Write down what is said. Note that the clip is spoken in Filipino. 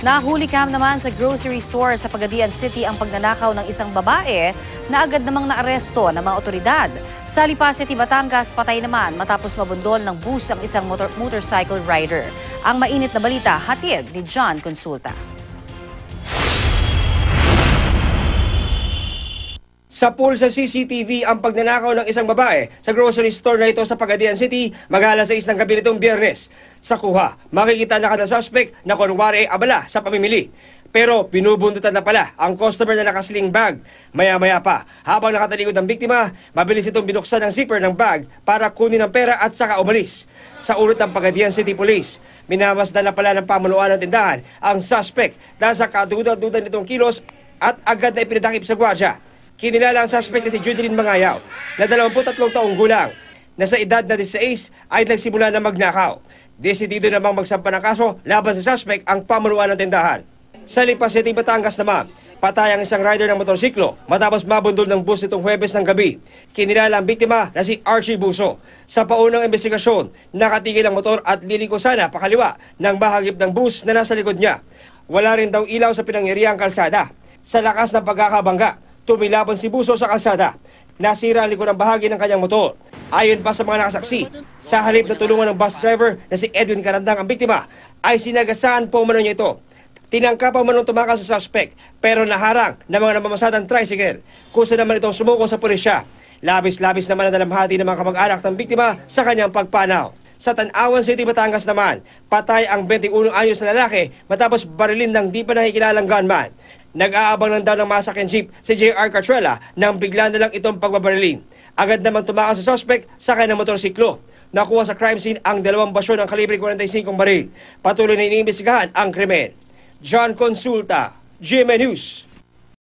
Nahuli naman sa grocery store sa Pagadian City ang pagnanakaw ng isang babae na agad namang naaresto ng mga otoridad. Sa Lipa City, Batangas, patay naman matapos mabundol ng bus ang isang motorcycle rider. Ang mainit na balita, hatid ni John Consulta. Sa pool sa CCTV ang pagnanakaw ng isang babae sa grocery store na ito sa Pagadian City, mag-alas 6 ng gabi nitong Biyernes. Sa kuha, makikita na ka ng suspect na kunwari abala sa pamimili. Pero binubundutan na pala ang customer na nakasling bag. Maya-maya pa, habang nakatalikod ang biktima, mabilis itong binuksan ang zipper ng bag para kunin ang pera at saka umalis. Sa ulat ng Pagadian City Police, minamasdan na pala ng pamunuan ng tindahan ang suspect dahil sa kaduda-duda nitong kilos at agad na ipinadakip sa gwardya. Kinilala ang suspect na si Judeline Mangayaw na 23 taong gulang na sa edad na 16 ay nagsimula na magnakaw. Desidido namang magsampa ng kaso laban sa suspect ang pamunuan ng tindahan. Sa Lipa City, Batangas naman, patay ang isang rider ng motorsiklo matapos mabundol ng bus nitong Huwebes ng gabi. Kinilala ang biktima na si Archie Buso. Sa paunang investigasyon, nakatigil ang motor at liliko sana pakaliwa ng bahagip ng bus na nasa likod niya. Wala rin daw ilaw sa pinangyarihang kalsada. Sa lakas ng pagkakabangga, tumilaban si Buso sa kalsada. Nasira ang likod ng bahagi ng kanyang motor. Ayon pa sa mga nakasaksi, sa halip na tulungan ng bus driver na si Edwin Carandang ang biktima, ay sinagasaan po umano niya ito. Tinangka pa umanong tumakas sa suspect pero naharang ng mga namamasadang tricycle. Kusa naman itong sumuko sa pulisya. Labis-labis naman ang dalamhati ng mga kamag-anak ng biktima sa kanyang pagpanaw. Sa Tanawan City, Batangas naman, patay ang 21 anyos na lalaki matapos barilin ng di pa nakikilalang gunman. Nag-aabang lang daw ng masakyan jeep si J.R. Cartrella nang bigla na lang itong pagbabarilin. Agad naman tumakas sa suspect sa kanyang motorsiklo. Nakuha sa crime scene ang 2 basyo ng kalibre 45 baril. Patuloy na iniimbestigahan ang krimen. John Consulta, GMA News.